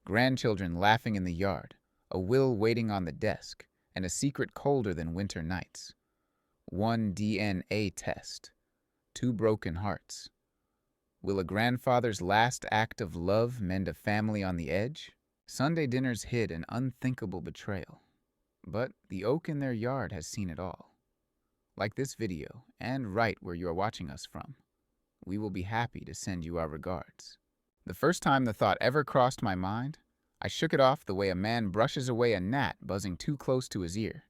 grandchildren laughing in the yard, a will waiting on the desk, and a secret colder than winter nights. One DNA test. Two broken hearts. Will a grandfather's last act of love mend a family on the edge? Sunday dinners hid an unthinkable betrayal. But the oak in their yard has seen it all. Like this video, and right where you are watching us from, we will be happy to send you our regards. The first time the thought ever crossed my mind, I shook it off the way a man brushes away a gnat buzzing too close to his ear.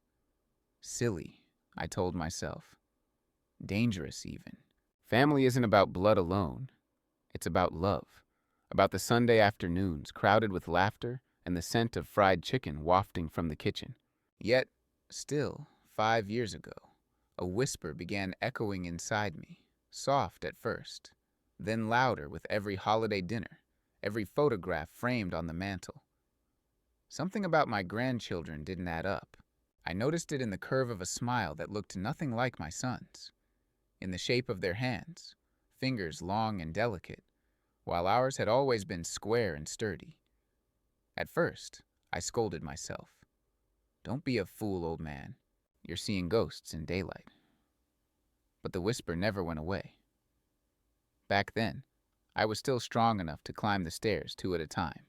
Silly, I told myself. Dangerous, even. Family isn't about blood alone. It's about love. About the Sunday afternoons crowded with laughter and the scent of fried chicken wafting from the kitchen. Yet, still, 5 years ago, a whisper began echoing inside me, soft at first, then louder with every holiday dinner, every photograph framed on the mantel. Something about my grandchildren didn't add up. I noticed it in the curve of a smile that looked nothing like my son's, in the shape of their hands, fingers long and delicate, while ours had always been square and sturdy. At first, I scolded myself. Don't be a fool, old man. You're seeing ghosts in daylight. But the whisper never went away. Back then, I was still strong enough to climb the stairs 2 at a time,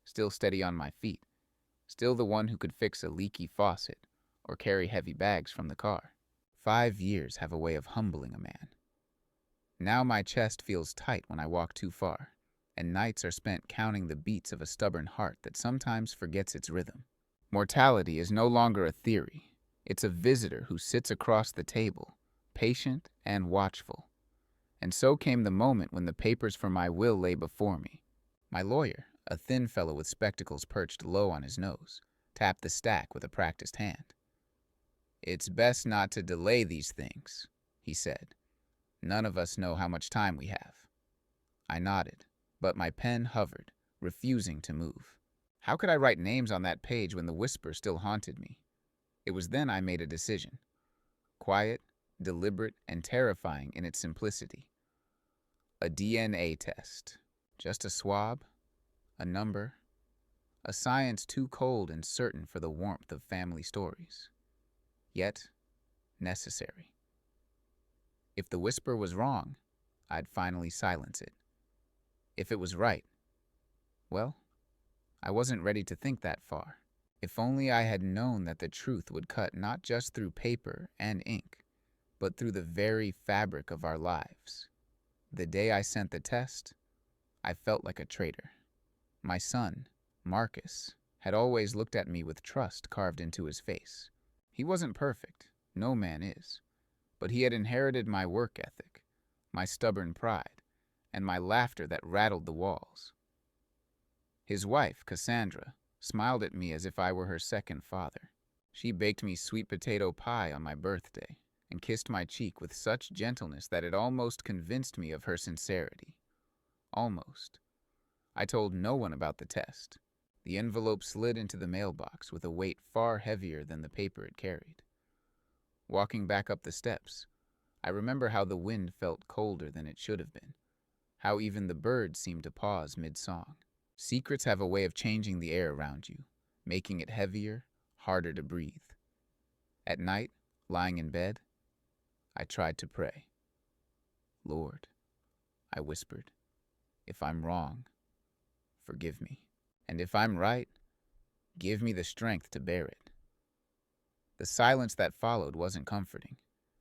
still steady on my feet, still the one who could fix a leaky faucet or carry heavy bags from the car. 5 years have a way of humbling a man. Now my chest feels tight when I walk too far, and nights are spent counting the beats of a stubborn heart that sometimes forgets its rhythm. Mortality is no longer a theory. It's a visitor who sits across the table, patient and watchful. And so came the moment when the papers for my will lay before me. My lawyer, a thin fellow with spectacles perched low on his nose, tapped the stack with a practiced hand. "It's best not to delay these things," he said. "None of us know how much time we have." I nodded, but my pen hovered, refusing to move. How could I write names on that page when the whisper still haunted me? It was then I made a decision. Quiet, deliberate, and terrifying in its simplicity. A DNA test. Just a swab, a number, a science too cold and certain for the warmth of family stories. Yet, necessary. If the whisper was wrong, I'd finally silence it. If it was right, well, I wasn't ready to think that far. If only I had known that the truth would cut not just through paper and ink, but through the very fabric of our lives. The day I sent the test, I felt like a traitor. My son, Marcus, had always looked at me with trust carved into his face. He wasn't perfect, no man is, but he had inherited my work ethic, my stubborn pride, and my laughter that rattled the walls. His wife, Cassandra, smiled at me as if I were her second father. She baked me sweet potato pie on my birthday and kissed my cheek with such gentleness that it almost convinced me of her sincerity. Almost. I told no one about the test. The envelope slid into the mailbox with a weight far heavier than the paper it carried. Walking back up the steps, I remember how the wind felt colder than it should have been, how even the birds seemed to pause mid-song. Secrets have a way of changing the air around you, making it heavier, harder to breathe. At night, lying in bed, I tried to pray. "Lord," I whispered, "if I'm wrong, forgive me. And if I'm right, give me the strength to bear it." The silence that followed wasn't comforting.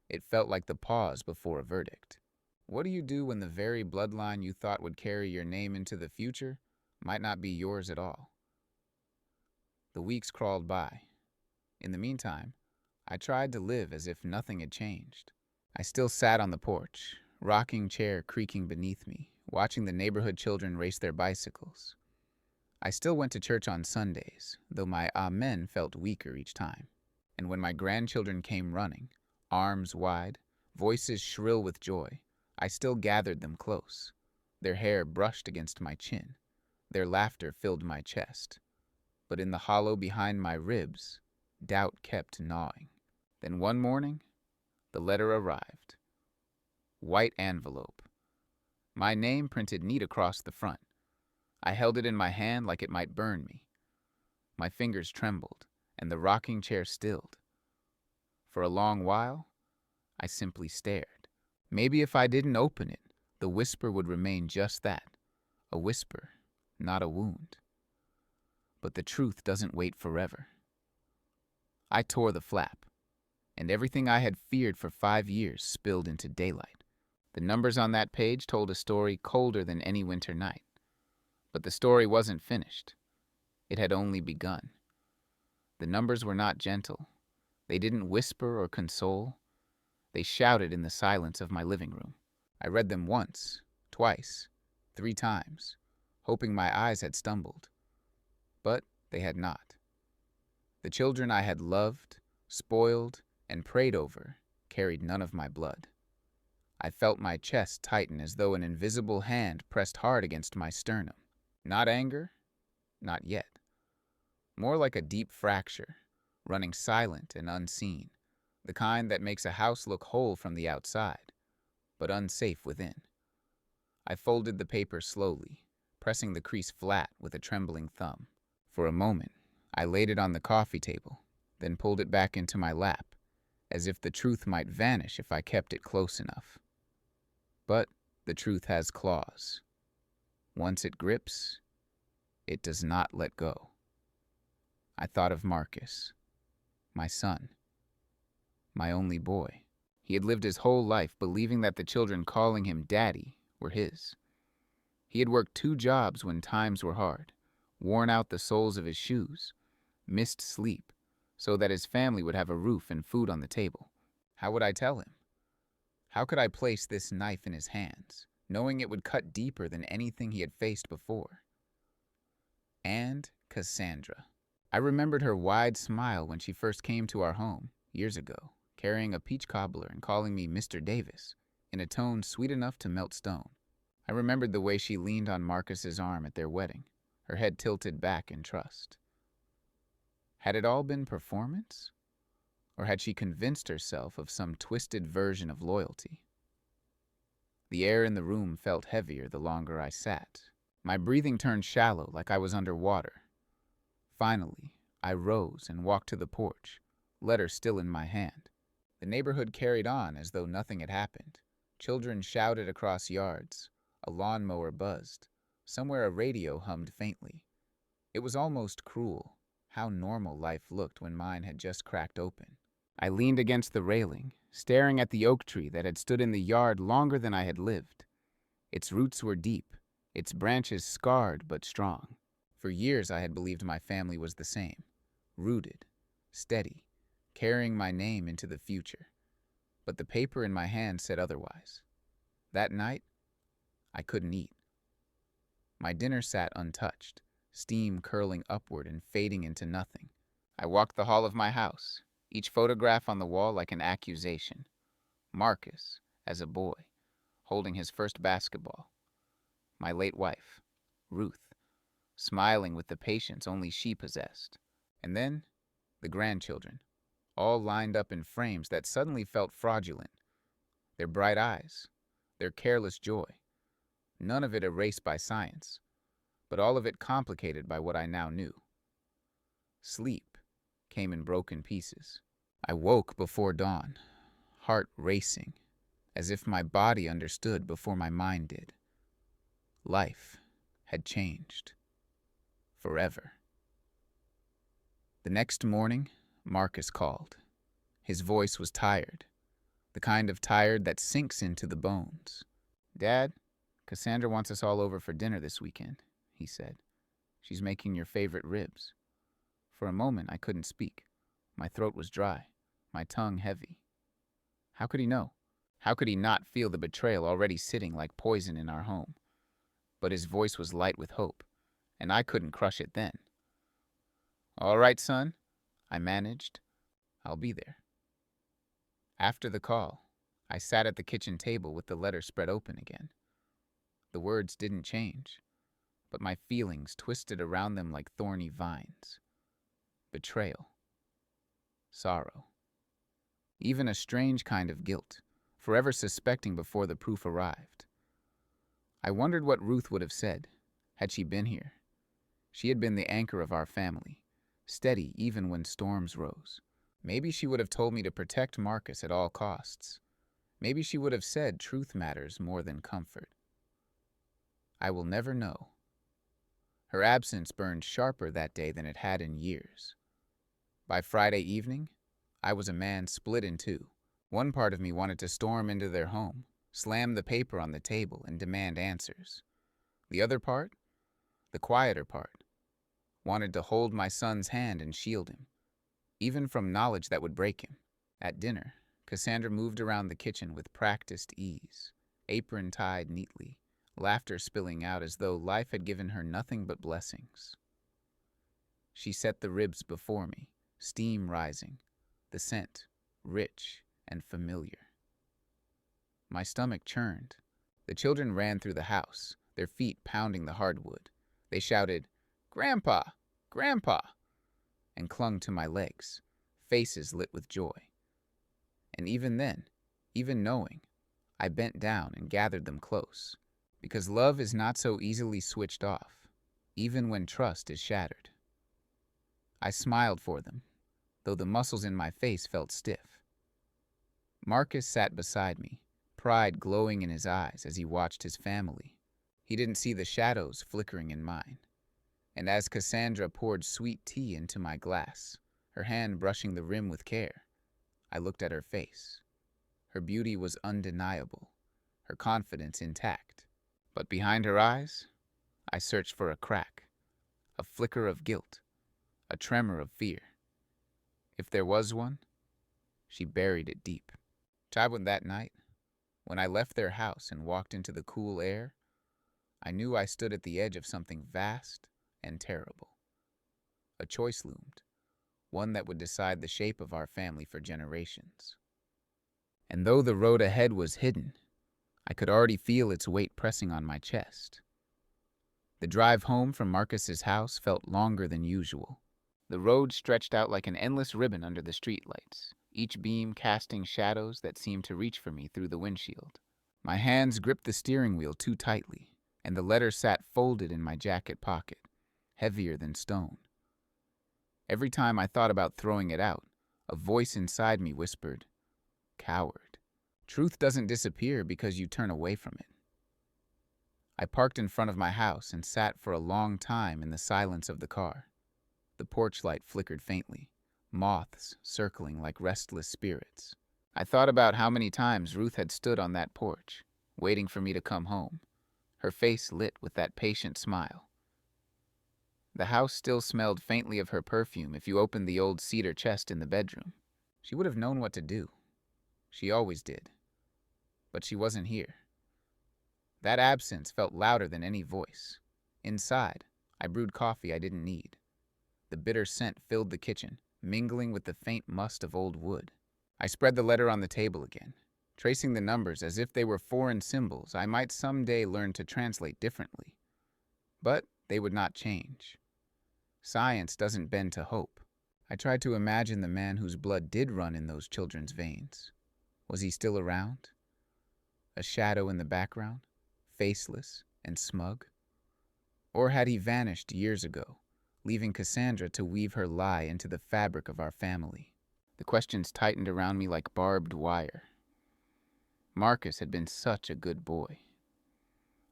It felt like the pause before a verdict. What do you do when the very bloodline you thought would carry your name into the future might not be yours at all? The weeks crawled by. In the meantime, I tried to live as if nothing had changed. I still sat on the porch, rocking chair creaking beneath me, watching the neighborhood children race their bicycles. I still went to church on Sundays, though my amen felt weaker each time. And when my grandchildren came running, arms wide, voices shrill with joy, I still gathered them close. Their hair brushed against my chin. Their laughter filled my chest. But in the hollow behind my ribs, doubt kept gnawing. Then one morning, the letter arrived. White envelope. My name printed neat across the front. I held it in my hand like it might burn me. My fingers trembled, and the rocking chair stilled. For a long while, I simply stared. Maybe if I didn't open it, the whisper would remain just that, a whisper, not a wound. But the truth doesn't wait forever. I tore the flap, and everything I had feared for 5 years spilled into daylight. The numbers on that page told a story colder than any winter night. But the story wasn't finished. It had only begun. The numbers were not gentle. They didn't whisper or console. They shouted in the silence of my living room. I read them once, twice, 3 times, hoping my eyes had stumbled. But they had not. The children I had loved, spoiled, and prayed over carried none of my blood. I felt my chest tighten as though an invisible hand pressed hard against my sternum. Not anger, not yet. More like a deep fracture, running silent and unseen, the kind that makes a house look whole from the outside, but unsafe within. I folded the paper slowly, pressing the crease flat with a trembling thumb. For a moment, I laid it on the coffee table, then pulled it back into my lap, as if the truth might vanish if I kept it close enough. But the truth has claws. Once it grips, it does not let go. I thought of Marcus, my son, my only boy. He had lived his whole life believing that the children calling him daddy were his. He had worked 2 jobs when times were hard, worn out the soles of his shoes, missed sleep, so that his family would have a roof and food on the table. How would I tell him? How could I place this knife in his hands, knowing it would cut deeper than anything he had faced before? And Cassandra. I remembered her wide smile when she first came to our home, years ago, carrying a peach cobbler and calling me Mr. Davis, in a tone sweet enough to melt stone. I remembered the way she leaned on Marcus's arm at their wedding, her head tilted back in trust. Had it all been performance? Or had she convinced herself of some twisted version of loyalty? The air in the room felt heavier the longer I sat. My breathing turned shallow like I was underwater. Finally, I rose and walked to the porch, letter still in my hand. The neighborhood carried on as though nothing had happened. Children shouted across yards. A lawnmower buzzed. Somewhere a radio hummed faintly. It was almost cruel how normal life looked when mine had just cracked open. I leaned against the railing, staring at the oak tree that had stood in the yard longer than I had lived. Its roots were deep, its branches scarred but strong. For years I had believed my family was the same, rooted, steady, carrying my name into the future. But the paper in my hand said otherwise. That night, I couldn't eat. My dinner sat untouched, steam curling upward and fading into nothing. I walked the hall of my house, each photograph on the wall like an accusation. Marcus, as a boy, holding his first basketball. My late wife, Ruth, smiling with the patience only she possessed. And then, the grandchildren, all lined up in frames that suddenly felt fraudulent. Their bright eyes, their careless joy, none of it erased by science, but all of it complicated by what I now knew. Sleep came in broken pieces. I woke before dawn, heart racing, as if my body understood before my mind did. Life had changed. Forever. The next morning, Marcus called. His voice was tired, the kind of tired that sinks into the bones. "Dad, Cassandra wants us all over for dinner this weekend," he said. "She's making your favorite ribs." For a moment, I couldn't speak. My throat was dry, my tongue heavy. How could he know? How could he not feel the betrayal already sitting like poison in our home? But his voice was light with hope, and I couldn't crush it then. "All right, son," I managed. "I'll be there." After the call, I sat at the kitchen table with the letter spread open again. The words didn't change, but my feelings twisted around them like thorny vines. Betrayal. Sorrow. Even a strange kind of guilt, forever suspecting before the proof arrived. I wondered what Ruth would have said, had she been here. She had been the anchor of our family, steady even when storms rose. Maybe she would have told me to protect Marcus at all costs. Maybe she would have said truth matters more than comfort. I will never know. Her absence burned sharper that day than it had in years. By Friday evening, I was a man split in two. One part of me wanted to storm into their home, slam the paper on the table, and demand answers. The other part, the quieter part, wanted to hold my son's hand and shield him, even from knowledge that would break him. At dinner, Cassandra moved around the kitchen with practiced ease, apron tied neatly, laughter spilling out as though life had given her nothing but blessings. She set the ribs before me, steam rising, the scent rich and familiar. My stomach churned. The children ran through the house, their feet pounding the hardwood. They shouted, "Grandpa! Grandpa!" and clung to my legs, faces lit with joy. And even then, even knowing, I bent down and gathered them close, because love is not so easily switched off, even when trust is shattered. I smiled for them, though the muscles in my face felt stiff. Marcus sat beside me, pride glowing in his eyes as he watched his family. He didn't see the shadows flickering in mine. And as Cassandra poured sweet tea into my glass, her hand brushing the rim with care, I looked at her face. Her beauty was undeniable, her confidence intact. But behind her eyes, I searched for a crack, a flicker of guilt, a tremor of fear. If there was one, she buried it deep. When that night, when I left their house and walked into the cool air, I knew I stood at the edge of something vast and terrible. A choice loomed, one that would decide the shape of our family for generations. And though the road ahead was hidden, I could already feel its weight pressing on my chest. The drive home from Marcus's house felt longer than usual. The road stretched out like an endless ribbon under the streetlights, each beam casting shadows that seemed to reach for me through the windshield. My hands gripped the steering wheel too tightly, and the letter sat folded in my jacket pocket, heavier than stone. Every time I thought about throwing it out, a voice inside me whispered, "Coward. Truth doesn't disappear because you turn away from it." I parked in front of my house and sat for a long time in the silence of the car. The porch light flickered faintly, moths circling like restless spirits. I thought about how many times Ruth had stood on that porch, waiting for me to come home, her face lit with that patient smile. The house still smelled faintly of her perfume if you opened the old cedar chest in the bedroom. She would have known what to do. She always did. But she wasn't here. That absence felt louder than any voice. Inside, I brewed coffee I didn't need. The bitter scent filled the kitchen, mingling with the faint must of old wood. I spread the letter on the table again, tracing the numbers as if they were foreign symbols I might someday learn to translate differently. But they would not change. Science doesn't bend to hope. I tried to imagine the man whose blood did run in those children's veins. Was he still around? A shadow in the background, faceless and smug? Or had he vanished years ago, leaving Cassandra to weave her lie into the fabric of our family? The questions tightened around me like barbed wire. Marcus had been such a good boy.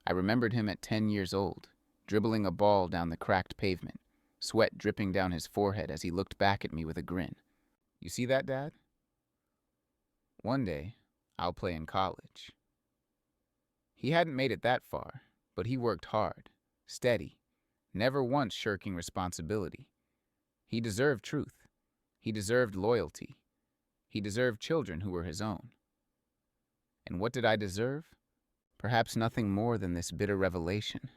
I remembered him at 10 years old, dribbling a ball down the cracked pavement, sweat dripping down his forehead as he looked back at me with a grin. "You see that, Dad? One day, I'll play in college." He hadn't made it that far, but he worked hard, steady, never once shirking responsibility. He deserved truth. He deserved loyalty. He deserved children who were his own. And what did I deserve? Perhaps nothing more than this bitter revelation.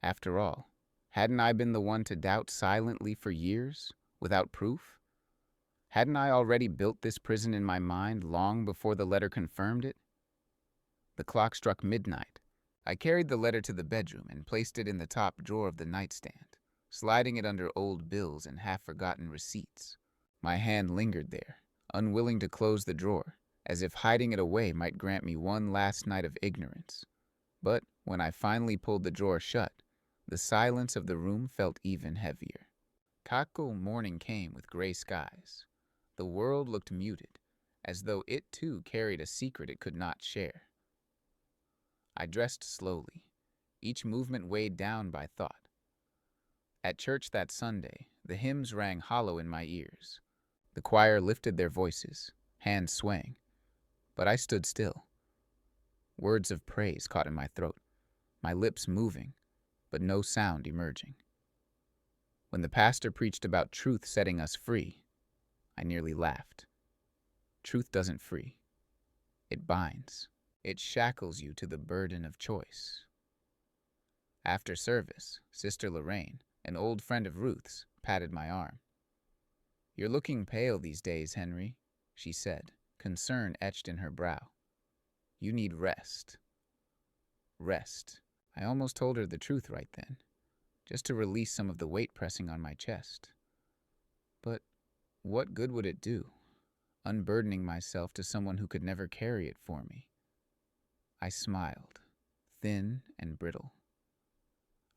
After all, hadn't I been the one to doubt silently for years, without proof? Hadn't I already built this prison in my mind long before the letter confirmed it? The clock struck midnight. I carried the letter to the bedroom and placed it in the top drawer of the nightstand, sliding it under old bills and half-forgotten receipts. My hand lingered there, unwilling to close the drawer, as if hiding it away might grant me one last night of ignorance. But when I finally pulled the drawer shut, The silence of the room felt even heavier. Kako morning came with gray skies. The world looked muted, as though it too carried a secret it could not share. I dressed slowly, each movement weighed down by thought. At church that Sunday, the hymns rang hollow in my ears. The choir lifted their voices, hands swaying, but I stood still. Words of praise caught in my throat, my lips moving, but no sound emerging. When the pastor preached about truth setting us free, I nearly laughed. Truth doesn't free. It binds. It shackles you to the burden of choice. After service, Sister Lorraine, an old friend of Ruth's, patted my arm. "You're looking pale these days, Henry," she said, concern etched in her brow. "You need rest." Rest. I almost told her the truth right then, just to release some of the weight pressing on my chest. But what good would it do, unburdening myself to someone who could never carry it for me? I smiled, thin and brittle.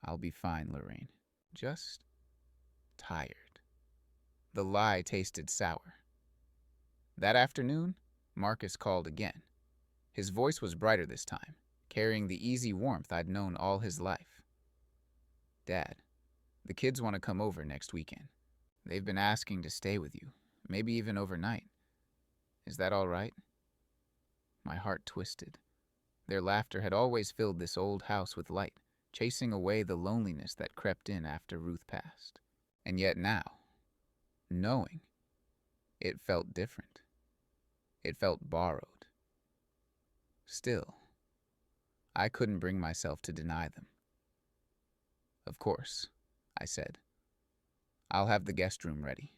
"I'll be fine, Lorraine. Just tired." The lie tasted sour. That afternoon, Marcus called again. His voice was brighter this time, carrying the easy warmth I'd known all his life. "Dad, the kids want to come over next weekend. They've been asking to stay with you, maybe even overnight. Is that all right?" My heart twisted. Their laughter had always filled this old house with light, chasing away the loneliness that crept in after Ruth passed. And yet now, knowing, it felt different. It felt borrowed. Still, I couldn't bring myself to deny them. "Of course," I said. "I'll have the guest room ready."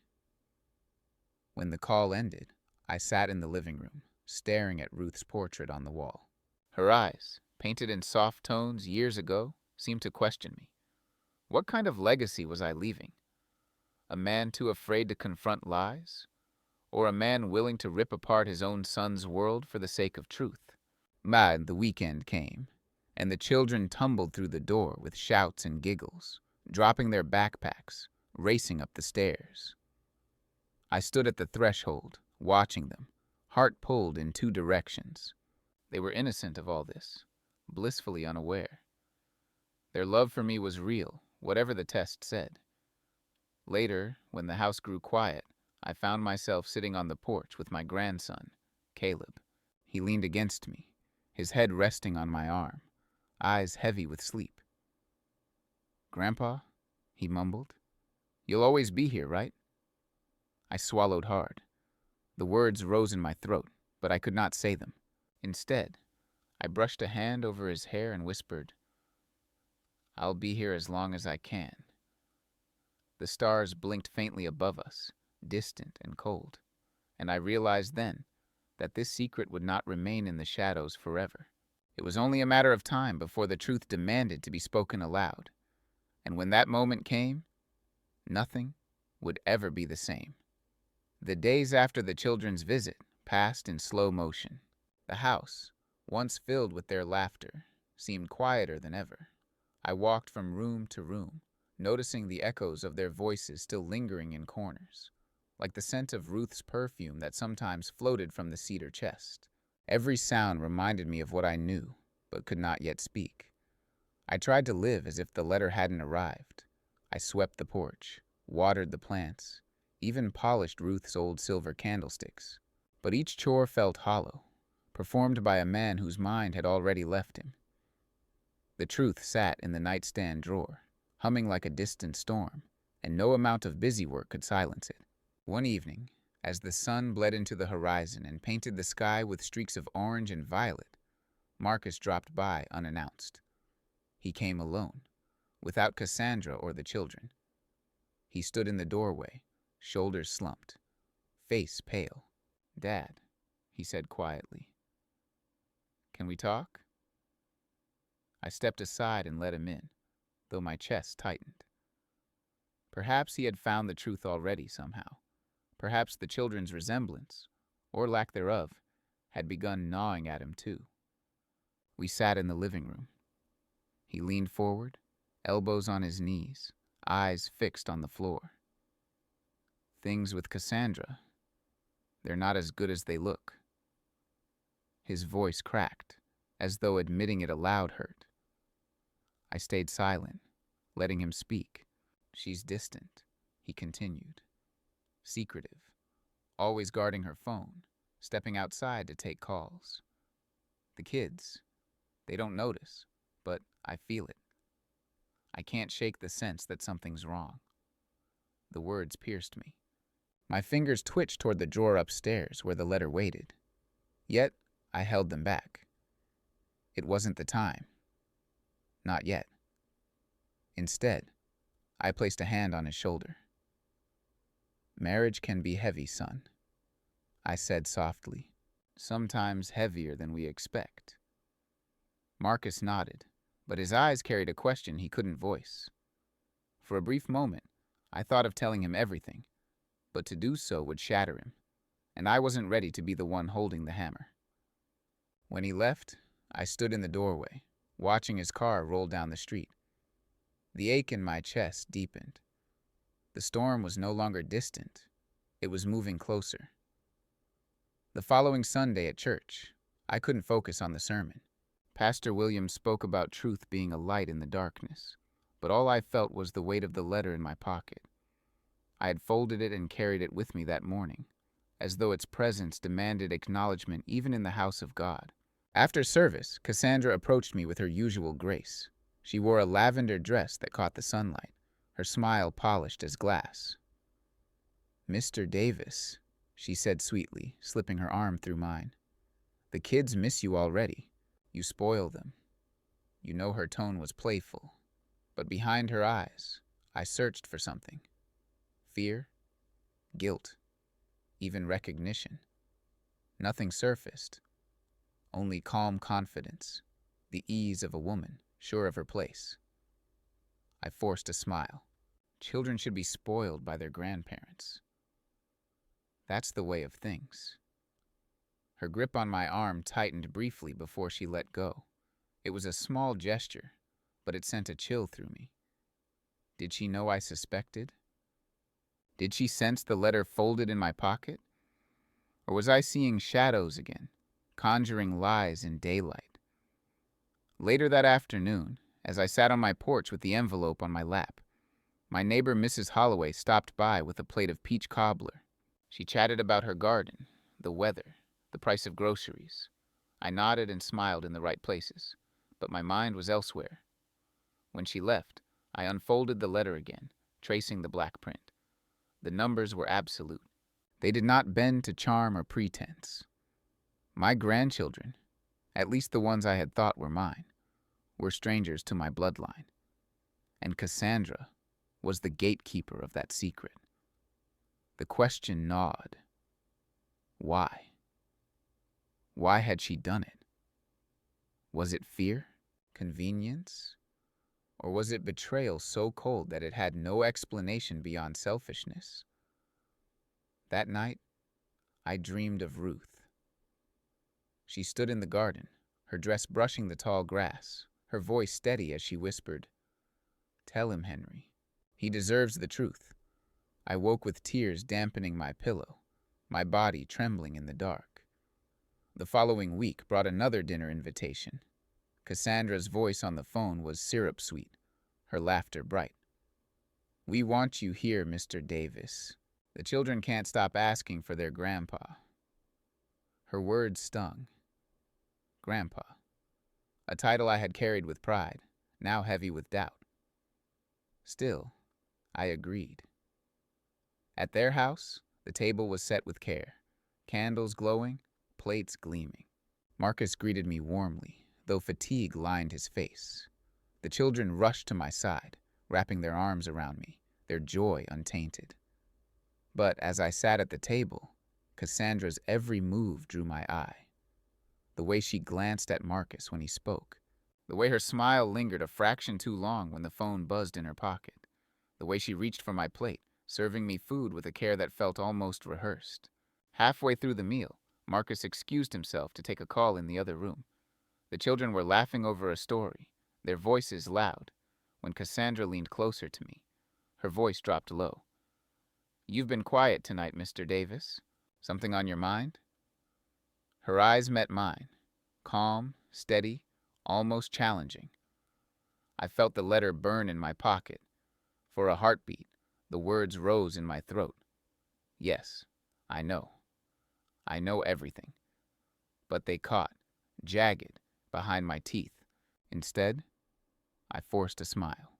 When the call ended, I sat in the living room, staring at Ruth's portrait on the wall. Her eyes, painted in soft tones years ago, seemed to question me. What kind of legacy was I leaving? A man too afraid to confront lies? Or a man willing to rip apart his own son's world for the sake of truth? The weekend came, and the children tumbled through the door with shouts and giggles, dropping their backpacks, racing up the stairs. I stood at the threshold, watching them, heart pulled in two directions. They were innocent of all this, blissfully unaware. Their love for me was real, whatever the test said. Later, when the house grew quiet, I found myself sitting on the porch with my grandson, Caleb. He leaned against me, his head resting on my arm, eyes heavy with sleep. "Grandpa," he mumbled, "you'll always be here, right?" I swallowed hard. The words rose in my throat, but I could not say them. Instead, I brushed a hand over his hair and whispered, "I'll be here as long as I can." The stars blinked faintly above us, distant and cold, and I realized then that this secret would not remain in the shadows forever. It was only a matter of time before the truth demanded to be spoken aloud, and when that moment came, nothing would ever be the same. The days after the children's visit passed in slow motion. The house, once filled with their laughter, seemed quieter than ever. I walked from room to room, noticing the echoes of their voices still lingering in corners, like the scent of Ruth's perfume that sometimes floated from the cedar chest. Every sound reminded me of what I knew, but could not yet speak. I tried to live as if the letter hadn't arrived. I swept the porch, watered the plants, even polished Ruth's old silver candlesticks. But each chore felt hollow, performed by a man whose mind had already left him. The truth sat in the nightstand drawer, humming like a distant storm, and no amount of busy work could silence it. One evening, as the sun bled into the horizon and painted the sky with streaks of orange and violet, Marcus dropped by unannounced. He came alone, without Cassandra or the children. He stood in the doorway, shoulders slumped, face pale. "Dad," he said quietly, "can we talk?" I stepped aside and let him in, though my chest tightened. Perhaps he had found the truth already somehow. Perhaps the children's resemblance, or lack thereof, had begun gnawing at him too. We sat in the living room. He leaned forward, elbows on his knees, eyes fixed on the floor. Things with Cassandra, they're not as good as they look. His voice cracked, as though admitting it aloud hurt. I stayed silent, letting him speak. She's distant, he continued. Secretive, always guarding her phone, stepping outside to take calls. The kids, they don't notice, but I feel it. I can't shake the sense that something's wrong. The words pierced me. My fingers twitched toward the drawer upstairs where the letter waited. Yet, I held them back. It wasn't the time. Not yet. Instead, I placed a hand on his shoulder. Marriage can be heavy, son, I said softly, sometimes heavier than we expect. Marcus nodded, but his eyes carried a question he couldn't voice. For a brief moment, I thought of telling him everything, but to do so would shatter him, and I wasn't ready to be the one holding the hammer. When he left, I stood in the doorway, watching his car roll down the street. The ache in my chest deepened. The storm was no longer distant. It was moving closer. The following Sunday at church, I couldn't focus on the sermon. Pastor Williams spoke about truth being a light in the darkness, but all I felt was the weight of the letter in my pocket. I had folded it and carried it with me that morning, as though its presence demanded acknowledgement even in the house of God. After service, Cassandra approached me with her usual grace. She wore a lavender dress that caught the sunlight, her smile polished as glass. "Mr. Davis," she said sweetly, slipping her arm through mine. "The kids miss you already. You spoil them." You know her tone was playful, but behind her eyes, I searched for something. Fear, guilt, even recognition. Nothing surfaced, only calm confidence, the ease of a woman sure of her place. I forced a smile. Children should be spoiled by their grandparents. That's the way of things. Her grip on my arm tightened briefly before she let go. It was a small gesture, but it sent a chill through me. Did she know I suspected? Did she sense the letter folded in my pocket? Or was I seeing shadows again, conjuring lies in daylight? Later that afternoon, as I sat on my porch with the envelope on my lap, my neighbor Mrs. Holloway stopped by with a plate of peach cobbler. She chatted about her garden, the weather, the price of groceries. I nodded and smiled in the right places, but my mind was elsewhere. When she left, I unfolded the letter again, tracing the black print. The numbers were absolute. They did not bend to charm or pretense. My grandchildren, at least the ones I had thought were mine, were strangers to my bloodline. And Cassandra was the gatekeeper of that secret. The question gnawed. Why? Why had she done it? Was it fear? Convenience? Or was it betrayal so cold that it had no explanation beyond selfishness? That night, I dreamed of Ruth. She stood in the garden, her dress brushing the tall grass, her voice steady as she whispered, "Tell him, Henry. He deserves the truth." I woke with tears dampening my pillow, my body trembling in the dark. The following week brought another dinner invitation. Cassandra's voice on the phone was syrup sweet, her laughter bright. "We want you here, Mr. Davis. The children can't stop asking for their grandpa." Her words stung. Grandpa. A title I had carried with pride, now heavy with doubt. Still, I agreed. At their house, the table was set with care, candles glowing, plates gleaming. Marcus greeted me warmly, though fatigue lined his face. The children rushed to my side, wrapping their arms around me, their joy untainted. But as I sat at the table, Cassandra's every move drew my eye. The way she glanced at Marcus when he spoke, the way her smile lingered a fraction too long when the phone buzzed in her pocket, the way she reached for my plate, serving me food with a care that felt almost rehearsed. Halfway through the meal, Marcus excused himself to take a call in the other room. The children were laughing over a story, their voices loud. when Cassandra leaned closer to me. Her voice dropped low. "You've been quiet tonight, Mr. Davis. Something on your mind?" Her eyes met mine, calm, steady, almost challenging. I felt the letter burn in my pocket. For a heartbeat, the words rose in my throat. Yes, I know. I know everything. But they caught, jagged, behind my teeth. Instead, I forced a smile.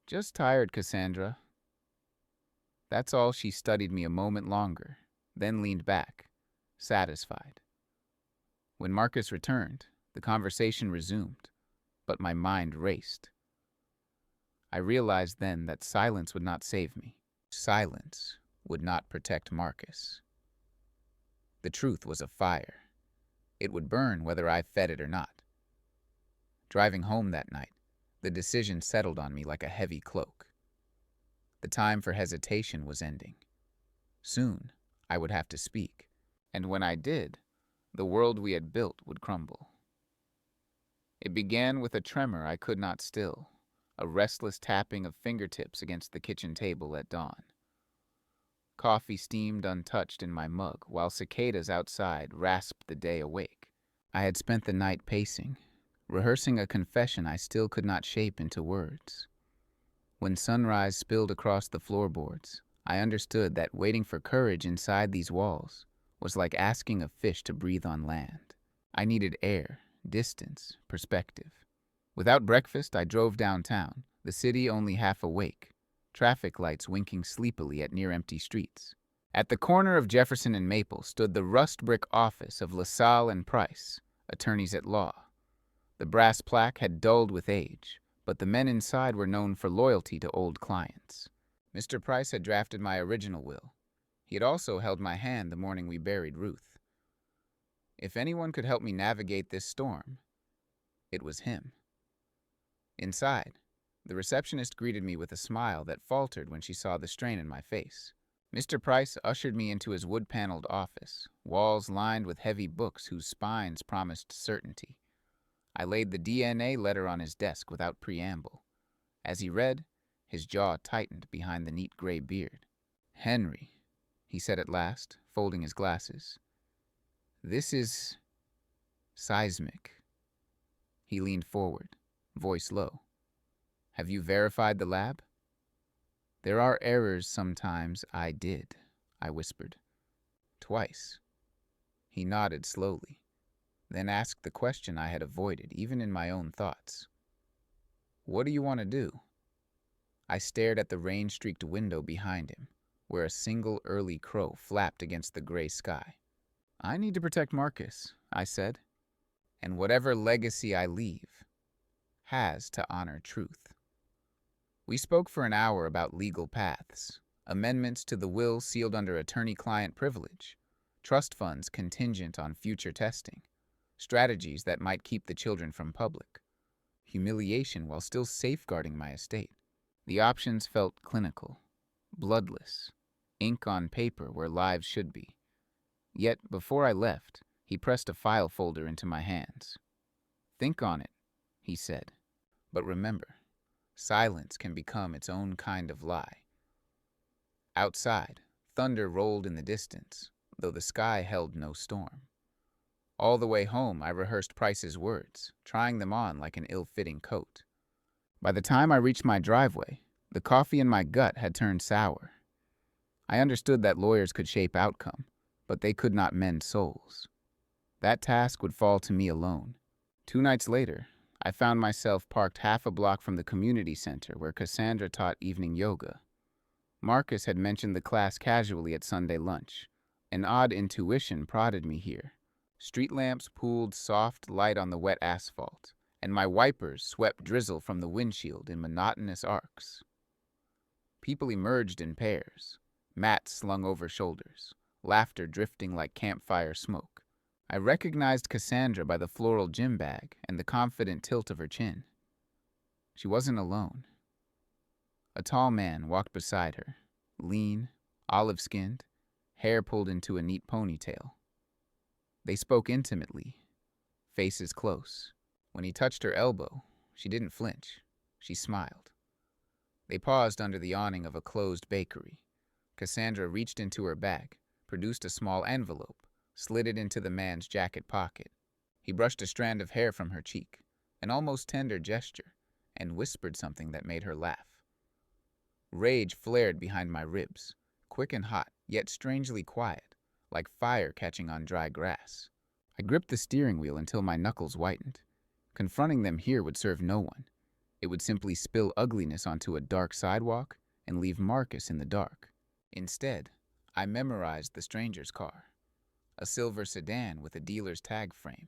"Just tired, Cassandra." That's all. She studied me a moment longer, then leaned back, satisfied. When Marcus returned, the conversation resumed, but my mind raced. I realized then that silence would not save me. Silence would not protect Marcus. The truth was a fire. It would burn whether I fed it or not. Driving home that night, the decision settled on me like a heavy cloak. The time for hesitation was ending. Soon, I would have to speak, and when I did, the world we had built would crumble. It began with a tremor I could not still, a restless tapping of fingertips against the kitchen table at dawn. Coffee steamed untouched in my mug, while cicadas outside rasped the day awake. I had spent the night pacing, rehearsing a confession I still could not shape into words. When sunrise spilled across the floorboards, I understood that waiting for courage inside these walls was like asking a fish to breathe on land. I needed air, distance, perspective. Without breakfast, I drove downtown, the city only half awake, traffic lights winking sleepily at near-empty streets. At the corner of Jefferson and Maple stood the rust-brick office of LaSalle and Price, attorneys at law. The brass plaque had dulled with age, but the men inside were known for loyalty to old clients. Mr. Price had drafted my original will. He had also held my hand the morning we buried Ruth. If anyone could help me navigate this storm, it was him. Inside, the receptionist greeted me with a smile that faltered when she saw the strain in my face. Mr. Price ushered me into his wood-paneled office, walls lined with heavy books whose spines promised certainty. I laid the DNA letter on his desk without preamble. As he read, his jaw tightened behind the neat gray beard. "Henry," he said at last, folding his glasses. "This is seismic." He leaned forward, voice low. "Have you verified the lab?" "There are errors sometimes." "I did," I whispered. "Twice." He nodded slowly, then asked the question I had avoided, even in my own thoughts. "What do you want to do?" I stared at the rain-streaked window behind him, where a single early crow flapped against the gray sky. "I need to protect Marcus," I said, "and whatever legacy I leave has to honor truth." We spoke for an hour about legal paths, amendments to the will sealed under attorney-client privilege, trust funds contingent on future testing, strategies that might keep the children from public, humiliation while still safeguarding my estate. The options felt clinical, bloodless, ink on paper where lives should be. Yet, before I left, he pressed a file folder into my hands. "Think on it," he said. "But remember, silence can become its own kind of lie." Outside, thunder rolled in the distance, though the sky held no storm. All the way home, I rehearsed Price's words, trying them on like an ill-fitting coat. By the time I reached my driveway, the coffee in my gut had turned sour. I understood that lawyers could shape outcome, but they could not mend souls. That task would fall to me alone. 2 nights later, I found myself parked half a block from the community center where Cassandra taught evening yoga. Marcus had mentioned the class casually at Sunday lunch. An odd intuition prodded me here. Street lamps pooled soft light on the wet asphalt, and my wipers swept drizzle from the windshield in monotonous arcs. People emerged in pairs, mats slung over shoulders, laughter drifting like campfire smoke. I recognized Cassandra by the floral gym bag and the confident tilt of her chin. She wasn't alone. A tall man walked beside her, lean, olive-skinned, hair pulled into a neat ponytail. They spoke intimately, faces close. When he touched her elbow, she didn't flinch. She smiled. They paused under the awning of a closed bakery. Cassandra reached into her bag, produced a small envelope, slid it into the man's jacket pocket. He brushed a strand of hair from her cheek, an almost tender gesture, and whispered something that made her laugh. Rage flared behind my ribs, quick and hot, yet strangely quiet, like fire catching on dry grass. I gripped the steering wheel until my knuckles whitened. Confronting them here would serve no one. It would simply spill ugliness onto a dark sidewalk and leave Marcus in the dark. Instead, I memorized the stranger's car, a silver sedan with a dealer's tag frame,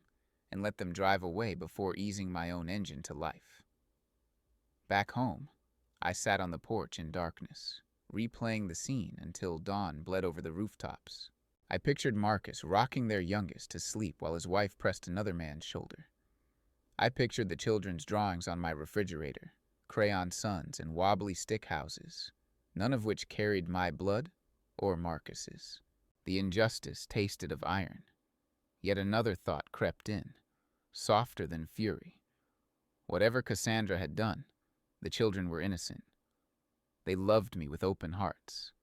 and let them drive away before easing my own engine to life. Back home, I sat on the porch in darkness, replaying the scene until dawn bled over the rooftops. I pictured Marcus rocking their youngest to sleep while his wife pressed another man's shoulder. I pictured the children's drawings on my refrigerator, crayon suns and wobbly stick houses, none of which carried my blood or Marcus's. The injustice tasted of iron. Yet another thought crept in, softer than fury. Whatever Cassandra had done, the children were innocent. They loved me with open hearts.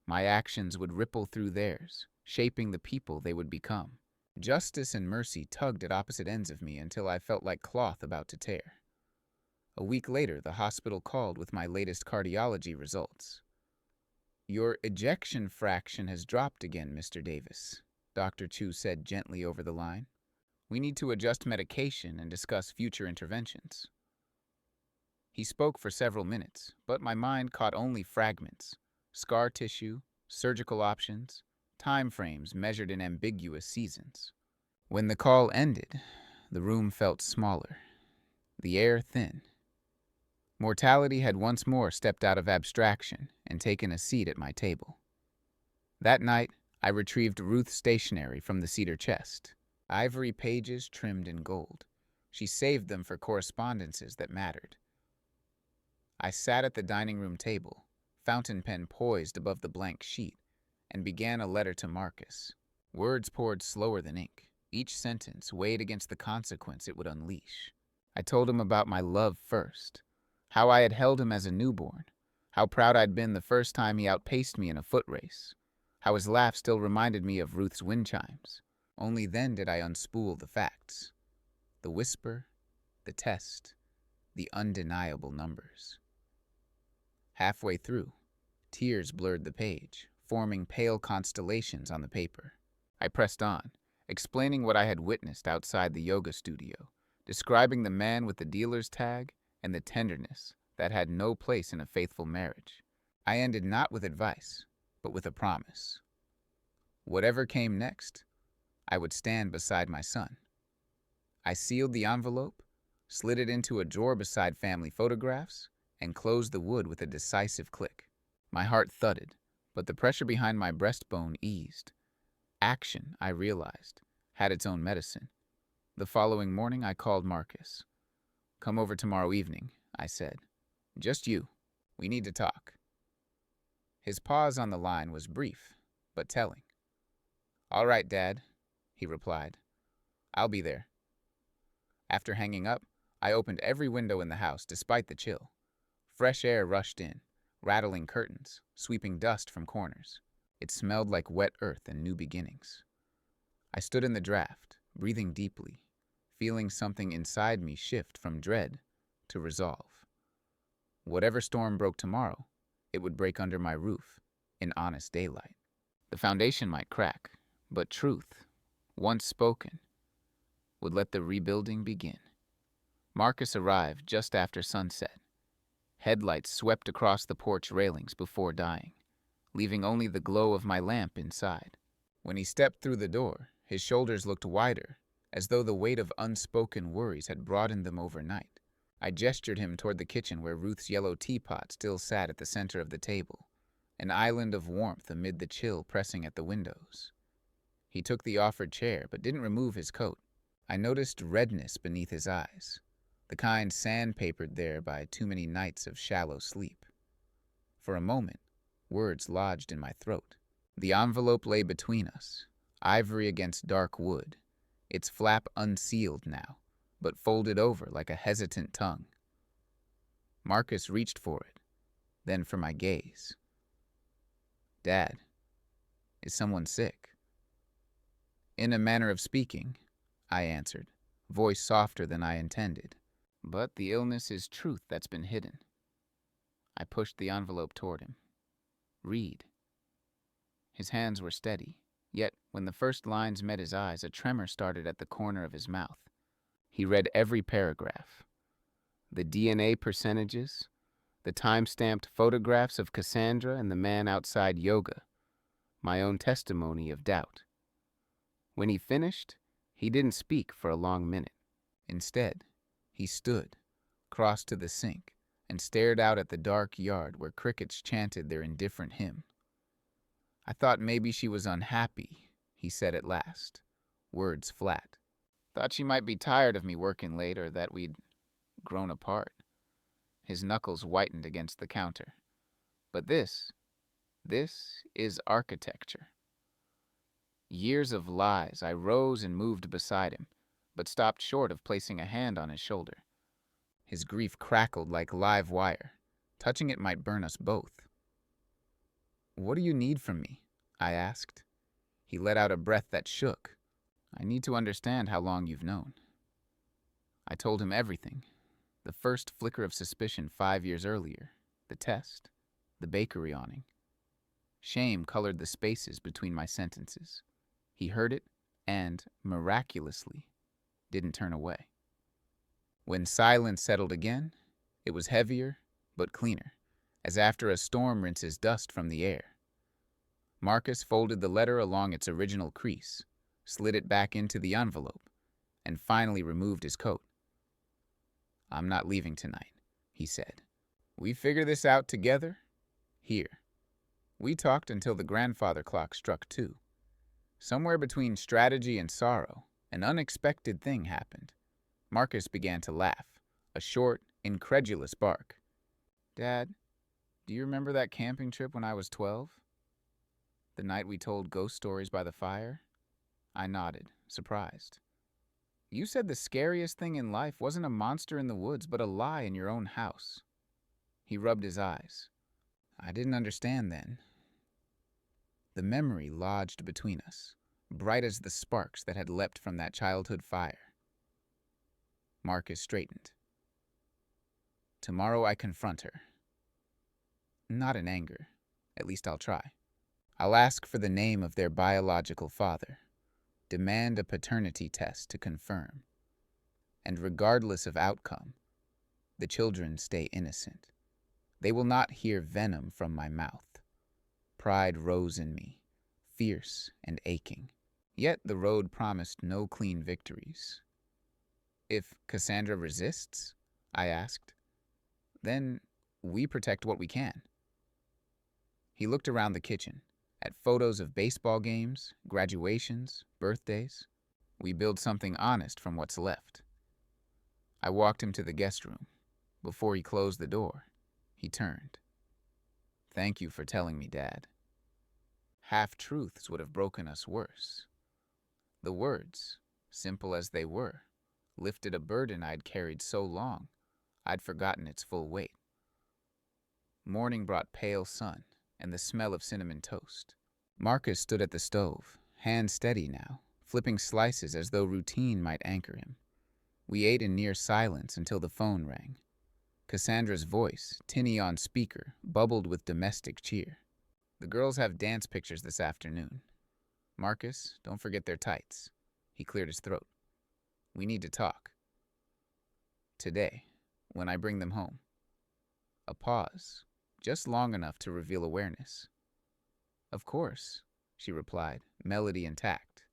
My actions would ripple through theirs, shaping the people they would become. Justice and mercy tugged at opposite ends of me until I felt like cloth about to tear. A week later, the hospital called with my latest cardiology results. "Your ejection fraction has dropped again, Mr. Davis," Dr. Chu said gently over the line. "We need to adjust medication and discuss future interventions." He spoke for several minutes, but my mind caught only fragments: scar tissue, surgical options, time frames measured in ambiguous seasons. When the call ended, the room felt smaller, the air thin. Mortality had once more stepped out of abstraction and taken a seat at my table. That night, I retrieved Ruth's stationery from the cedar chest, ivory pages trimmed in gold. She saved them for correspondences that mattered. I sat at the dining room table, fountain pen poised above the blank sheet, and began a letter to Marcus. Words poured slower than ink. Each sentence weighed against the consequence it would unleash. I told him about my love first, how I had held him as a newborn, how proud I'd been the first time he outpaced me in a foot race, how his laugh still reminded me of Ruth's wind chimes. Only then did I unspool the facts. The whisper, the test, the undeniable numbers. Halfway through, tears blurred the page, forming pale constellations on the paper. I pressed on, explaining what I had witnessed outside the yoga studio, describing the man with the dealer's tag and the tenderness that had no place in a faithful marriage. I ended not with advice, but with a promise. Whatever came next, I would stand beside my son. I sealed the envelope, slid it into a drawer beside family photographs, and closed the wood with a decisive click. My heart thudded, but the pressure behind my breastbone eased. Action, I realized, had its own medicine. The following morning, I called Marcus. "Come over tomorrow evening," I said. "Just you. We need to talk." His pause on the line was brief, but telling. "All right, Dad," he replied. "I'll be there." After hanging up, I opened every window in the house despite the chill. Fresh air rushed in, rattling curtains, sweeping dust from corners. It smelled like wet earth and new beginnings. I stood in the draft, breathing deeply, feeling something inside me shift from dread to resolve. Whatever storm broke tomorrow, it would break under my roof in honest daylight. The foundation might crack, but truth, once spoken, would let the rebuilding begin. Marcus arrived just after sunset. Headlights swept across the porch railings before dying, leaving only the glow of my lamp inside. When he stepped through the door, his shoulders looked wider, as though the weight of unspoken worries had broadened them overnight. I gestured him toward the kitchen where Ruth's yellow teapot still sat at the center of the table, an island of warmth amid the chill pressing at the windows. He took the offered chair, but didn't remove his coat. I noticed redness beneath his eyes, the kind sandpapered there by too many nights of shallow sleep. For a moment, words lodged in my throat. The envelope lay between us, ivory against dark wood, its flap unsealed now, but folded over like a hesitant tongue. Marcus reached for it, then for my gaze. Dad, is someone sick? In a manner of speaking, I answered, voice softer than I intended. But the illness is truth that's been hidden. I pushed the envelope toward him. Read. His hands were steady, yet when the first lines met his eyes, a tremor started at the corner of his mouth. He read every paragraph. The DNA percentages, the time-stamped photographs of Cassandra and the man outside yoga, my own testimony of doubt. When he finished, he didn't speak for a long minute. Instead, he stood, crossed to the sink, and stared out at the dark yard where crickets chanted their indifferent hymn. I thought maybe she was unhappy, he said at last, words flat. Thought she might be tired of me working late or that we'd grown apart. His knuckles whitened against the counter. But this is architecture. Years of lies. I rose and moved beside him, but stopped short of placing a hand on his shoulder. His grief crackled like live wire. Touching it might burn us both. What do you need from me? I asked. He let out a breath that shook. I need to understand how long you've known. I told him everything. The first flicker of suspicion 5 years earlier. The test. The bakery awning. Shame colored the spaces between my sentences. He heard it and, miraculously, didn't turn away. When silence settled again, it was heavier but cleaner, as after a storm rinses dust from the air. Marcus folded the letter along its original crease, slid it back into the envelope, and finally removed his coat. I'm not leaving tonight, he said. We figure this out together, here. We talked until the grandfather clock struck 2. Somewhere between strategy and sorrow, an unexpected thing happened. Marcus began to laugh, a short, incredulous bark. Dad, do you remember that camping trip when I was 12? The night we told ghost stories by the fire? I nodded, surprised. You said the scariest thing in life wasn't a monster in the woods, but a lie in your own house. He rubbed his eyes. I didn't understand then. The memory lodged between us, bright as the sparks that had leapt from that childhood fire. Marcus straightened. Tomorrow I confront her. Not in anger. At least I'll try. I'll ask for the name of their biological father. Demand a paternity test to confirm. And regardless of outcome, the children stay innocent. They will not hear venom from my mouth. Pride rose in me, fierce and aching. Yet the road promised no clean victories. If Cassandra resists, I asked, then we protect what we can. He looked around the kitchen, at photos of baseball games, graduations, birthdays. We build something honest from what's left. I walked him to the guest room. Before he closed the door, he turned. Thank you for telling me, Dad. Half-truths would have broken us worse. The words, simple as they were, lifted a burden I'd carried so long, I'd forgotten its full weight. Morning brought pale sun and the smell of cinnamon toast. Marcus stood at the stove, hand steady now, flipping slices as though routine might anchor him. We ate in near silence until the phone rang. Cassandra's voice, tinny on speaker, bubbled with domestic cheer. The girls have dance pictures this afternoon. Marcus, don't forget their tights. He cleared his throat. We need to talk. Today, when I bring them home. A pause, just long enough to reveal awareness. Of course, she replied, melody intact.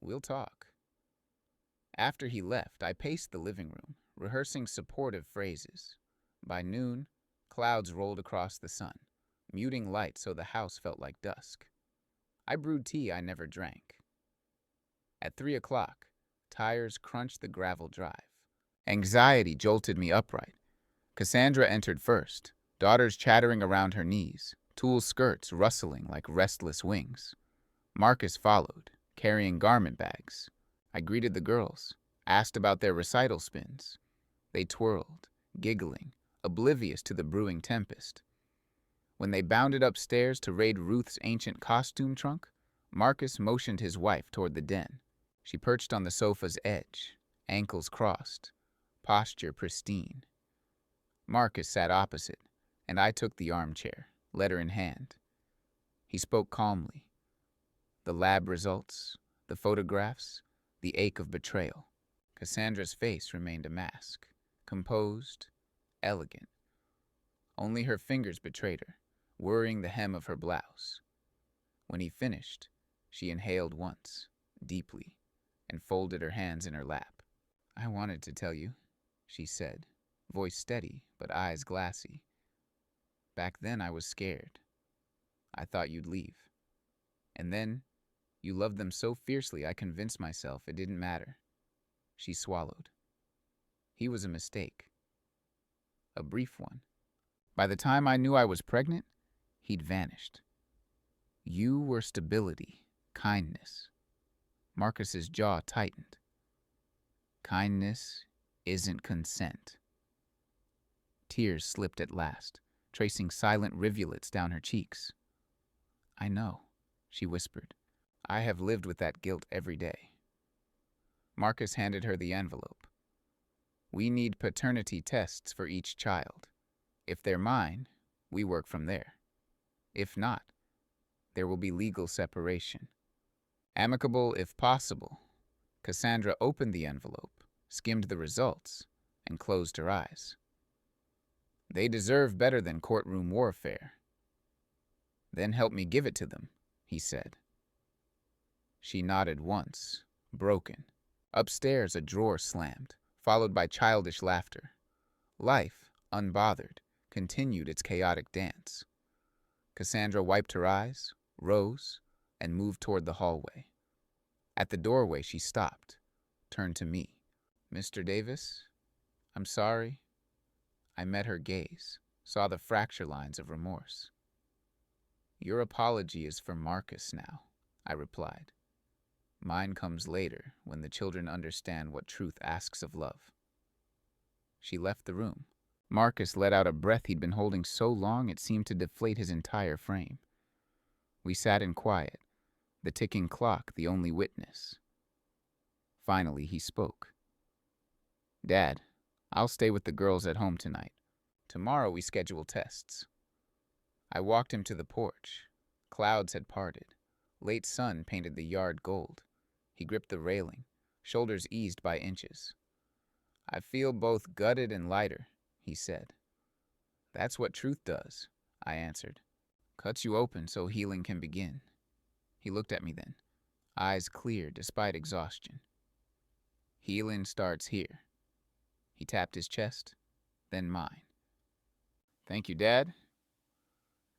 We'll talk. After he left, I paced the living room, rehearsing supportive phrases. By noon, clouds rolled across the sun, muting light so the house felt like dusk. I brewed tea I never drank. At 3 o'clock, tires crunched the gravel drive. Anxiety jolted me upright. Cassandra entered first, daughters chattering around her knees, tulle skirts rustling like restless wings. Marcus followed, carrying garment bags. I greeted the girls, asked about their recital spins. They twirled, giggling, oblivious to the brewing tempest. When they bounded upstairs to raid Ruth's ancient costume trunk, Marcus motioned his wife toward the den. She perched on the sofa's edge, ankles crossed, posture pristine. Marcus sat opposite, and I took the armchair, letter in hand. He spoke calmly. The lab results, the photographs, the ache of betrayal. Cassandra's face remained a mask, composed, elegant. Only her fingers betrayed her, worrying the hem of her blouse. When he finished, she inhaled once, deeply, and folded her hands in her lap. "I wanted to tell you," she said, voice steady but eyes glassy. "Back then I was scared. I thought you'd leave. And then, you loved them so fiercely I convinced myself it didn't matter." She swallowed. He was a mistake. A brief one. By the time I knew I was pregnant, he'd vanished. You were stability, kindness. Marcus's jaw tightened. Kindness isn't consent. Tears slipped at last, tracing silent rivulets down her cheeks. "I know," she whispered. "I have lived with that guilt every day." Marcus handed her the envelope. "We need paternity tests for each child. If they're mine, we work from there. If not, there will be legal separation. Amicable if possible." Cassandra opened the envelope, skimmed the results, and closed her eyes. "They deserve better than courtroom warfare." "Then help me give it to them," he said. She nodded once, broken. Upstairs, a drawer slammed, followed by childish laughter. Life, unbothered, continued its chaotic dance. Cassandra wiped her eyes, rose, and moved toward the hallway. At the doorway, she stopped, turned to me. "Mr. Davis, I'm sorry." I met her gaze, saw the fracture lines of remorse. "Your apology is for Marcus now," I replied. "Mine comes later, when the children understand what truth asks of love." She left the room. Marcus let out a breath he'd been holding so long it seemed to deflate his entire frame. We sat in quiet, the ticking clock the only witness. Finally, he spoke. "Dad, I'll stay with the girls at home tonight. Tomorrow we schedule tests." I walked him to the porch. Clouds had parted. Late sun painted the yard gold. He gripped the railing, shoulders eased by inches. "I feel both gutted and lighter," he said. "That's what truth does," I answered. "Cuts you open so healing can begin." He looked at me then, eyes clear despite exhaustion. "Healing starts here." He tapped his chest, then mine. "Thank you, Dad."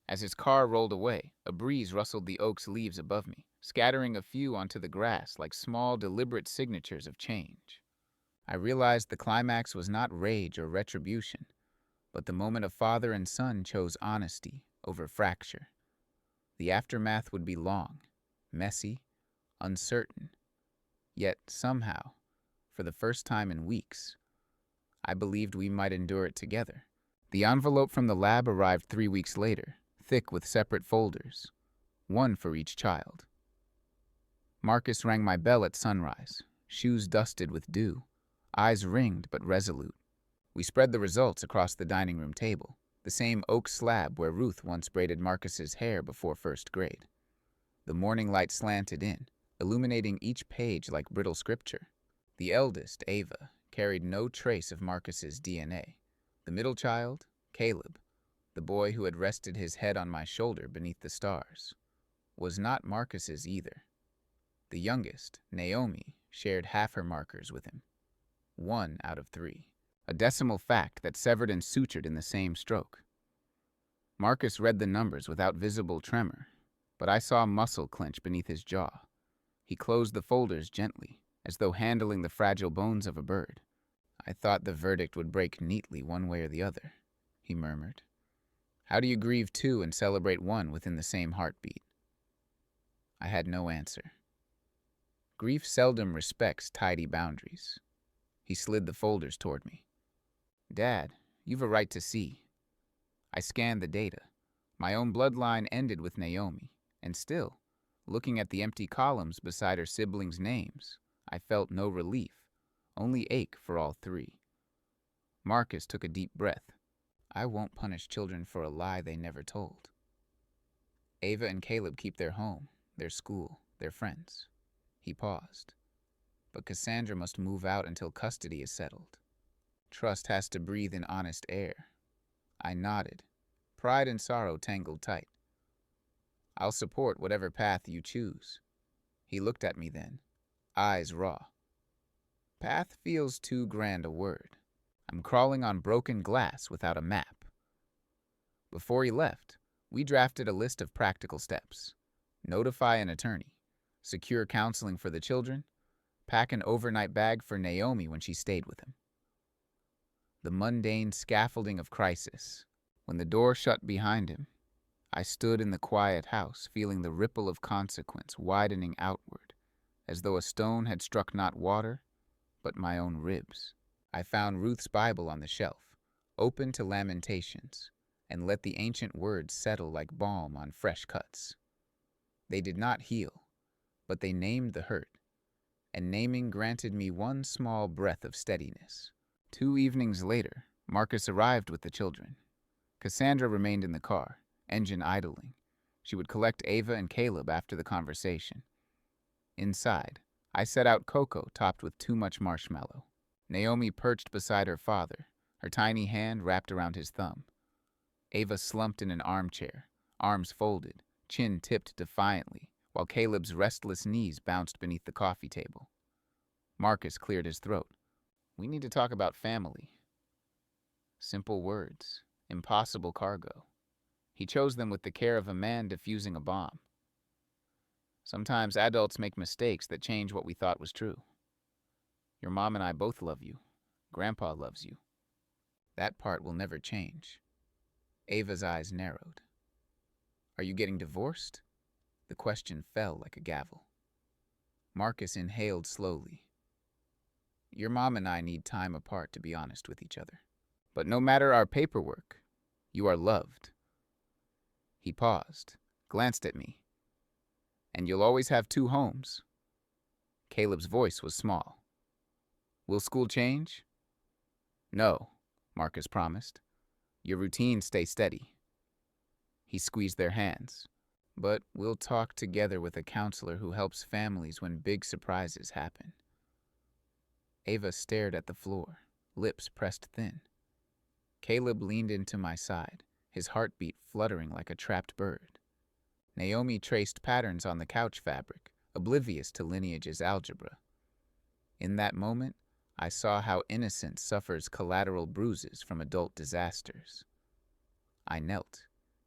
As his car rolled away, a breeze rustled the oak's leaves above me, scattering a few onto the grass like small, deliberate signatures of change. I realized the climax was not rage or retribution, but the moment of father and son chose honesty over fracture. The aftermath would be long, messy, uncertain. Yet somehow, for the first time in weeks, I believed we might endure it together. The envelope from the lab arrived 3 weeks later, thick with separate folders, one for each child. Marcus rang my bell at sunrise, shoes dusted with dew, eyes ringed but resolute. We spread the results across the dining room table, the same oak slab where Ruth once braided Marcus's hair before first grade. The morning light slanted in, illuminating each page like brittle scripture. The eldest, Ava, carried no trace of Marcus's DNA. The middle child, Caleb, the boy who had rested his head on my shoulder beneath the stars, was not Marcus's either. The youngest, Naomi, shared half her markers with him. 1 out of 3. A decimal fact that severed and sutured in the same stroke. Marcus read the numbers without visible tremor, but I saw muscle clench beneath his jaw. He closed the folders gently, as though handling the fragile bones of a bird. "I thought the verdict would break neatly one way or the other," he murmured. "How do you grieve 2 and celebrate 1 within the same heartbeat?" I had no answer. Grief seldom respects tidy boundaries. He slid the folders toward me. "Dad, You've a right to see. I scanned the data. My own bloodline ended with Naomi, and still, looking at the empty columns beside her siblings' names, I felt no relief, only ache for all three. Marcus took a deep breath. I won't punish children for a lie they never told. Ava and Caleb keep their home, their school, their friends. He paused. But Cassandra must move out until custody is settled. Trust has to breathe in honest air. I nodded. Pride and sorrow tangled tight. I'll support whatever path you choose. He looked at me then, eyes raw. Path feels too grand a word. I'm crawling on broken glass without a map. Before he left, we drafted a list of practical steps. Notify an attorney, secure counseling for the children, pack an overnight bag for Naomi when she stayed with him. The mundane scaffolding of crisis. When the door shut behind him, I stood in the quiet house, feeling the ripple of consequence widening outward, as though a stone had struck not water, but my own ribs. I found Ruth's Bible on the shelf, open to Lamentations, and let the ancient words settle like balm on fresh cuts. They did not heal, but they named the hurt, and naming granted me one small breath of steadiness. 2 evenings later, Marcus arrived with the children. Cassandra remained in the car, engine idling. She would collect Ava and Caleb after the conversation. Inside, I set out cocoa topped with too much marshmallow. Naomi perched beside her father, her tiny hand wrapped around his thumb. Ava slumped in an armchair, arms folded, chin tipped defiantly, while Caleb's restless knees bounced beneath the coffee table. Marcus cleared his throat. We need to talk about family. Simple words, impossible cargo. He chose them with the care of a man defusing a bomb. Sometimes adults make mistakes that change what we thought was true. Your mom and I both love you. Grandpa loves you. That part will never change. Ava's eyes narrowed. Are you getting divorced? The question fell like a gavel. Marcus inhaled slowly. Your mom and I need time apart to be honest with each other. But no matter our paperwork, you are loved. He paused, glanced at me. And you'll always have 2 homes. Caleb's voice was small. Will school change? No, Marcus promised. Your routines stay steady. He squeezed their hands. But we'll talk together with a counselor who helps families when big surprises happen. Ava stared at the floor, lips pressed thin. Caleb leaned into my side, his heartbeat fluttering like a trapped bird. Naomi traced patterns on the couch fabric, oblivious to lineage's algebra. In that moment, I saw how innocence suffers collateral bruises from adult disasters. I knelt,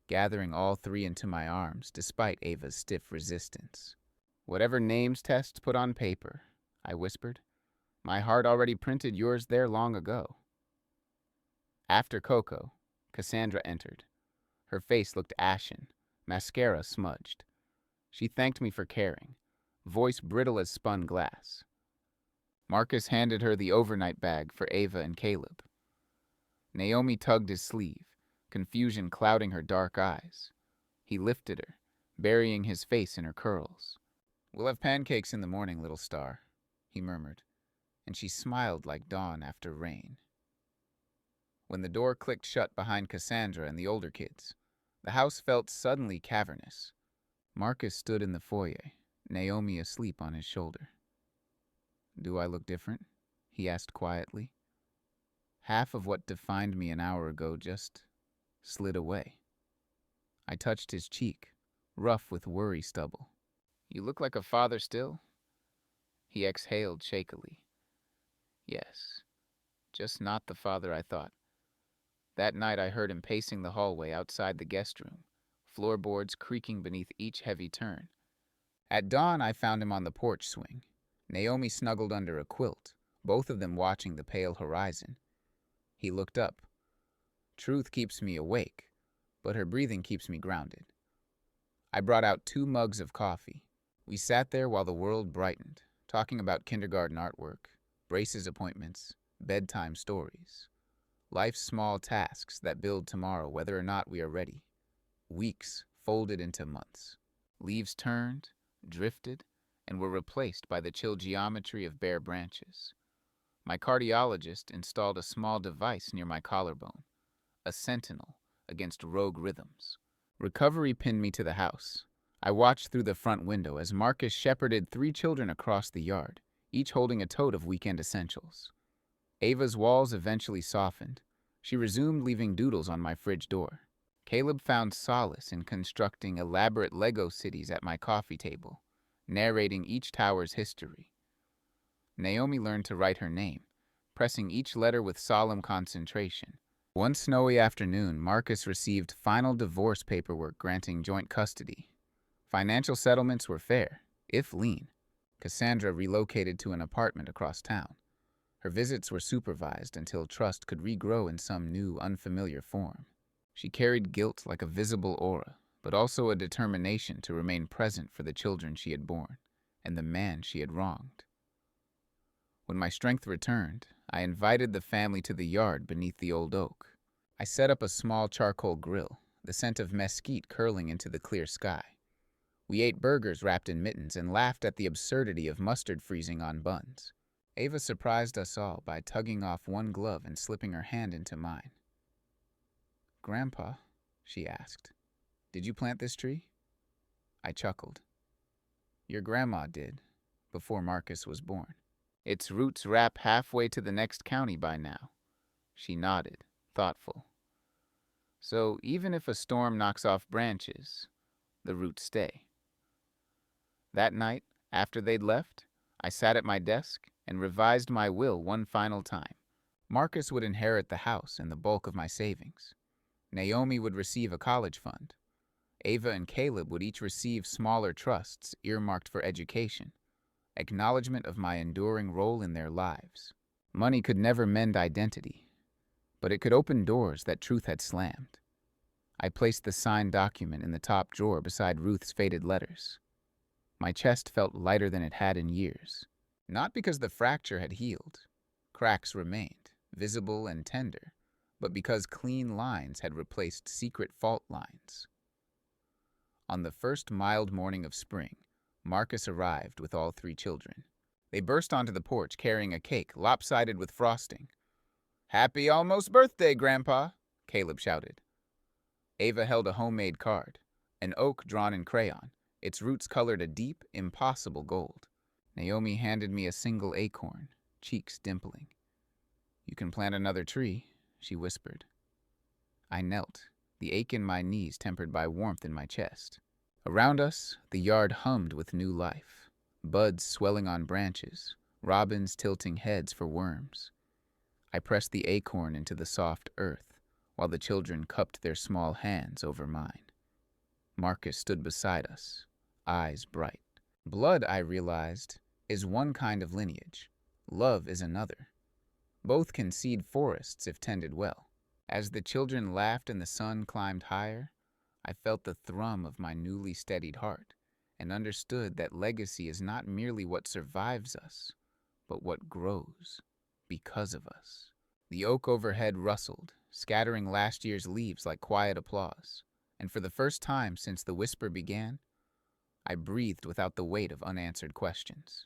gathering all 3 into my arms despite Ava's stiff resistance. Whatever names tests put on paper, I whispered. My heart already printed yours there long ago. After Coco, Cassandra entered. Her face looked ashen, mascara smudged. She thanked me for caring, voice brittle as spun glass. Marcus handed her the overnight bag for Ava and Caleb. Naomi tugged his sleeve, confusion clouding her dark eyes. He lifted her, burying his face in her curls. We'll have pancakes in the morning, little star, he murmured, and she smiled like dawn after rain. When the door clicked shut behind Cassandra and the older kids, the house felt suddenly cavernous. Marcus stood in the foyer, Naomi asleep on his shoulder. Do I look different? He asked quietly. Half of what defined me an hour ago just slid away. I touched his cheek, rough with worry stubble. You look like a father still? He exhaled shakily. Yes, just not the father I thought. That night I heard him pacing the hallway outside the guest room, floorboards creaking beneath each heavy turn. At dawn I found him on the porch swing, Naomi snuggled under a quilt, both of them watching the pale horizon. He looked up. Truth keeps me awake, but her breathing keeps me grounded. I brought out 2 mugs of coffee. We sat there while the world brightened, talking about kindergarten artwork, braces appointments, bedtime stories. Life's small tasks that build tomorrow whether or not we are ready. Weeks folded into months. Leaves turned, drifted, and were replaced by the chill geometry of bare branches. My cardiologist installed a small device near my collarbone, a sentinel against rogue rhythms. Recovery pinned me to the house. I watched through the front window as Marcus shepherded 3 children across the yard, each holding a tote of weekend essentials. Ava's walls eventually softened. She resumed leaving doodles on my fridge door. Caleb found solace in constructing elaborate Lego cities at my coffee table, narrating each tower's history. Naomi learned to write her name, pressing each letter with solemn concentration. One snowy afternoon, Marcus received final divorce paperwork granting joint custody. Financial settlements were fair, if lean. Cassandra relocated to an apartment across town. Her visits were supervised until trust could regrow in some new, unfamiliar form. She carried guilt like a visible aura, but also a determination to remain present for the children she had borne and the man she had wronged. When my strength returned, I invited the family to the yard beneath the old oak. I set up a small charcoal grill, the scent of mesquite curling into the clear sky. We ate burgers wrapped in mittens and laughed at the absurdity of mustard freezing on buns. Ava surprised us all by tugging off one glove and slipping her hand into mine. "Grandpa," she asked, "did you plant this tree?" I chuckled. "Your grandma did, before Marcus was born. Its roots wrap halfway to the next county by now." She nodded, thoughtful. "So even if a storm knocks off branches, the roots stay." That night, after they'd left, I sat at my desk and revised my will one final time. Marcus would inherit the house and the bulk of my savings. Naomi would receive a college fund. Ava and Caleb would each receive smaller trusts earmarked for education, acknowledgement of my enduring role in their lives. Money could never mend identity, but it could open doors that truth had slammed. I placed the signed document in the top drawer beside Ruth's faded letters. My chest felt lighter than it had in years. Not because the fracture had healed. Cracks remained, visible and tender, but because clean lines had replaced secret fault lines. On the first mild morning of spring, Marcus arrived with all 3 children. They burst onto the porch carrying a cake lopsided with frosting. "Happy almost birthday, Grandpa," Caleb shouted. Ava held a homemade card, an oak drawn in crayon, its roots colored a deep, impossible gold. Naomi handed me a single acorn, cheeks dimpling. "You can plant another tree," she whispered. I knelt, the ache in my knees tempered by warmth in my chest. Around us, the yard hummed with new life, buds swelling on branches, robins tilting heads for worms. I pressed the acorn into the soft earth, while the children cupped their small hands over mine. Marcus stood beside us, eyes bright. Blood, I realized, is one kind of lineage. Love is another. Both can seed forests if tended well. As the children laughed and the sun climbed higher, I felt the thrum of my newly steadied heart and understood that legacy is not merely what survives us, but what grows because of us. The oak overhead rustled, scattering last year's leaves like quiet applause, and for the first time since the whisper began, I breathed without the weight of unanswered questions.